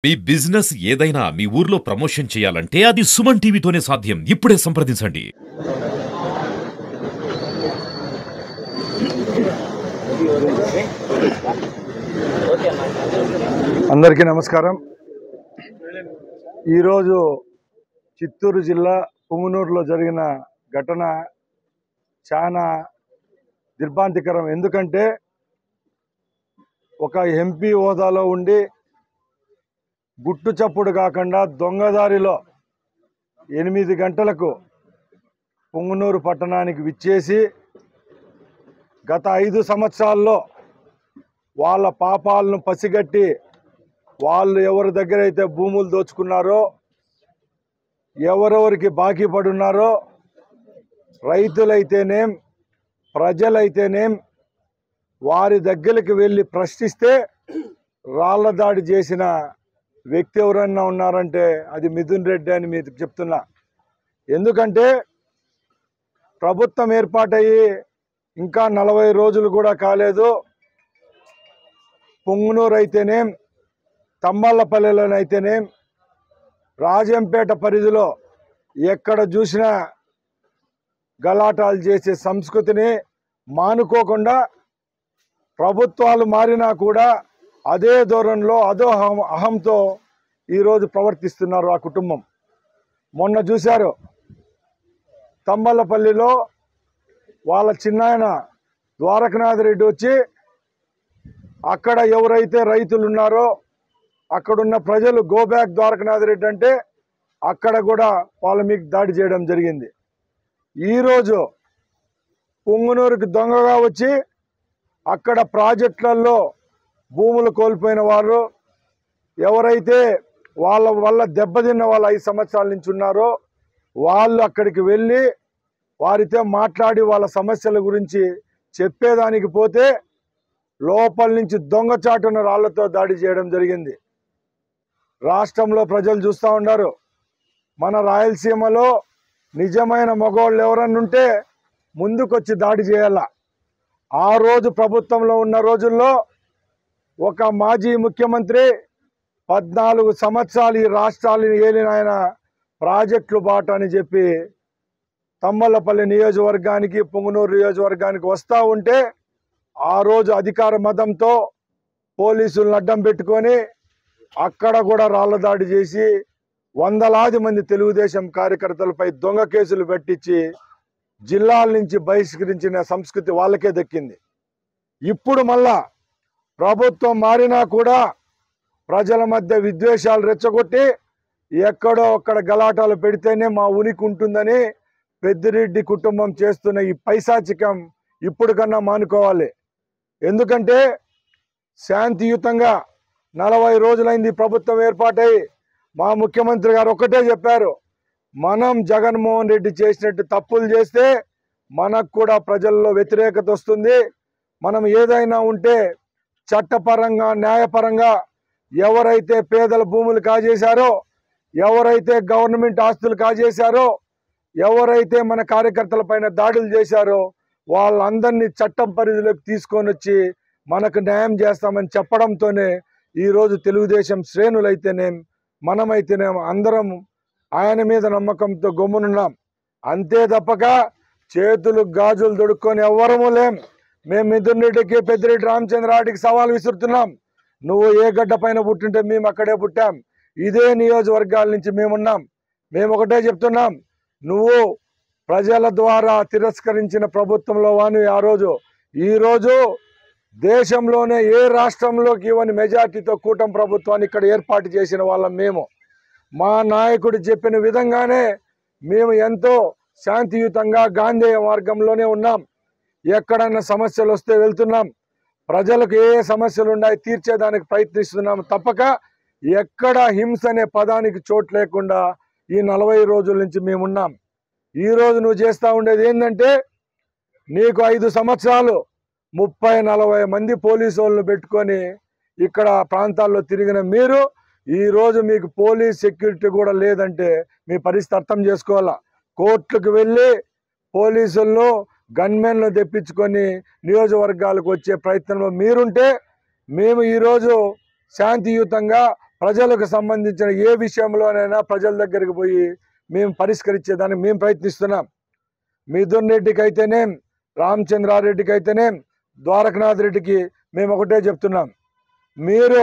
మీ business ఏదైనా మీ ఊర్లో promotion చేయాలంటే అది సుమన్ టీవీతోనే సాధ్యం. ఇప్పుడే సంప్రదించండి. అందరికీ నమస్కారం. ఈరోజు చిత్తూరు జిల్లా పుంగనూరులో జరిగిన ఘటన చాలా దిగ్భ్రాంతికరం. ఎందుకంటే ఒక ఎంపీ హోదాలో ఉండి గుట్టు చప్పుడు కాకుండా దొంగదారిలో 8 గంటలకు పుంగనూరు పట్టణానికి విచ్చేసి గత 5 సంవత్సరాల్లో వాళ్ళ పాపాలను పసిగట్టి వాళ్ళు ఎవరి దగ్గర అయితే భూములు దోచుకున్నారో, ఎవరెవరికి బాకీ పడున్నారో, రైతులైతేనేం ప్రజలైతేనేం వారి దగ్గరికి వెళ్ళి ప్రశ్నిస్తే రాళ్ల దాడి చేసిన వ్యక్తి ఎవరన్నా ఉన్నారంటే అది మిథున్ రెడ్డి అని మీకు చెప్తున్నా. ఎందుకంటే ప్రభుత్వం ఏర్పాటయ్యి ఇంకా 40 రోజులు కూడా కాలేదు. పుంగనూరు అయితేనేం, తమ్మళ్ళపల్లెలోనైతేనేం, రాజంపేట పరిధిలో ఎక్కడ చూసినా గలాటాలు చేసే సంస్కృతిని మానుకోకుండా ప్రభుత్వాలు మారినా కూడా అదే ధోరణిలో అదో అహంతో ఈరోజు ప్రవర్తిస్తున్నారు ఆ కుటుంబం. మొన్న చూశారు తమ్మళ్ళపల్లిలో వాళ్ళ చిన్నాయన ద్వారకనాథ్ రెడ్డి వచ్చి అక్కడ ఎవరైతే రైతులు ఉన్నారో అక్కడున్న ప్రజలు గో బ్యాక్ ద్వారకనాథ్ రెడ్డి అంటే అక్కడ కూడా వాళ్ళ మీకు దాడి చేయడం జరిగింది. ఈరోజు పుంగనూరుకి దొంగగా వచ్చి అక్కడ ప్రాజెక్టులలో భూములు కోల్పోయిన వారు ఎవరైతే వాళ్ళ వల్ల దెబ్బతిన్న వాళ్ళు 5 సంవత్సరాల నుంచి ఉన్నారో వాళ్ళు అక్కడికి వెళ్ళి వారితో మాట్లాడి వాళ్ళ సమస్యల గురించి చెప్పేదానికి పోతే లోపల నుంచి దొంగచాటున రాళ్లతో దాడి చేయడం జరిగింది. రాష్ట్రంలో ప్రజలు చూస్తూ ఉన్నారు. మన రాయలసీమలో నిజమైన మగవాళ్ళు ఎవరన్నా ఉంటే ముందుకొచ్చి దాడి చేయాల. ఆ రోజు ప్రభుత్వంలో ఉన్న రోజుల్లో ఒక మాజీ ముఖ్యమంత్రి 14 సంవత్సరాలు ఈ రాష్ట్రాలను ఏలిన ఆయన ప్రాజెక్టులు బాట అని చెప్పి తమ్మళ్ళపల్లి నియోజకవర్గానికి, పుంగనూరు నియోజకవర్గానికి వస్తూ ఉంటే ఆ రోజు అధికార మదంతో పోలీసులను అడ్డం పెట్టుకొని అక్కడ కూడా రాళ్ల దాడి చేసి వందలాది మంది తెలుగుదేశం కార్యకర్తలపై దొంగ కేసులు పెట్టించి జిల్లాల నుంచి బహిష్కరించిన సంస్కృతి వాళ్ళకే దక్కింది. ఇప్పుడు మళ్ళా ప్రభుత్వం మారినా కూడా ప్రజల మధ్య విద్వేషాలు రెచ్చగొట్టి ఎక్కడో అక్కడ గలాటాలు పెడితేనే మా ఉనికి ఉంటుందని పెద్దిరెడ్డి కుటుంబం చేస్తున్న ఈ పైశాచికం ఇప్పుడు కన్నా మానుకోవాలి. ఎందుకంటే శాంతియుతంగా 40 రోజులైంది ప్రభుత్వం ఏర్పాటై. మా ముఖ్యమంత్రి గారు ఒక్కటే చెప్పారు, మనం జగన్మోహన్ రెడ్డి చేసినట్టు తప్పులు చేస్తే మనకు కూడా ప్రజల్లో వ్యతిరేకత వస్తుంది. మనం ఏదైనా ఉంటే చట్టపరంగా న్యాయపరంగా ఎవరైతే పేదల భూములు కాజేశారో, ఎవరైతే గవర్నమెంట్ ఆస్తులు కాజేశారో, ఎవరైతే మన కార్యకర్తల పైన దాడులు చేశారో వాళ్ళందరినీ చట్టం పరిధిలోకి తీసుకొని వచ్చి మనకు న్యాయం చేస్తామని చెప్పడంతోనే ఈరోజు తెలుగుదేశం శ్రేణులైతేనేం మనమైతేనేం అందరం ఆయన మీద నమ్మకంతో గమ్మునున్నాం. అంతే తప్పక చేతులు గాజులు దొడుక్కొని ఎవ్వరము లేం. మేము మిథున్ రెడ్డికి, పెద్దిరెడ్డి రామచంద్రారెడ్డికి సవాల్ విసురుతున్నాం. నువ్వు ఏ గడ్డ పైన పుట్టింటే మేము అక్కడే పుట్టాం. ఇదే నియోజకవర్గాల నుంచి మేమున్నాం. మేము ఒకటే చెప్తున్నాం, నువ్వు ప్రజల ద్వారా తిరస్కరించిన ప్రభుత్వంలో వాని ఆ రోజు ఈరోజు దేశంలోనే ఏ రాష్ట్రంలోకి ఇవ్వని మెజార్టీతో కూటమి ప్రభుత్వాన్ని ఇక్కడ ఏర్పాటు చేసిన వాళ్ళం మేము. మా నాయకుడు చెప్పిన విధంగానే మేము ఎంతో శాంతియుతంగా గాంధేయ మార్గంలోనే ఉన్నాం. ఎక్కడన్నా సమస్యలు వస్తే వెళ్తున్నాం. ప్రజలకు ఏ సమస్యలు ఉన్నాయి తీర్చేదానికి ప్రయత్నిస్తున్నాం తప్పక ఎక్కడ హింస అనే పదానికి చోటు లేకుండా ఈ 40 రోజుల నుంచి మేమున్నాం. ఈరోజు నువ్వు చేస్తూ ఉండేది ఏంటంటే నీకు 5 సంవత్సరాలు 30-40 మంది పోలీసు వాళ్ళను పెట్టుకొని ఇక్కడ ప్రాంతాల్లో తిరిగిన మీరు ఈరోజు మీకు పోలీస్ సెక్యూరిటీ కూడా లేదంటే మీ పరిస్థితి అర్థం చేసుకోవాలా. కోర్టులకు వెళ్ళి పోలీసులను గన్మెన్లు తెప్పించుకొని నియోజకవర్గాలకు వచ్చే ప్రయత్నంలో మీరుంటే మేము ఈరోజు శాంతియుతంగా ప్రజలకు సంబంధించిన ఏ విషయంలోనైనా ప్రజల దగ్గరికి పోయి మేము పరిష్కరించేదానికి మేము ప్రయత్నిస్తున్నాం. మిథున్ రెడ్డికి అయితేనేం, రామచంద్రారెడ్డికి అయితేనేం, ద్వారకనాథ్ రెడ్డికి మేము ఒకటే చెప్తున్నాం, మీరు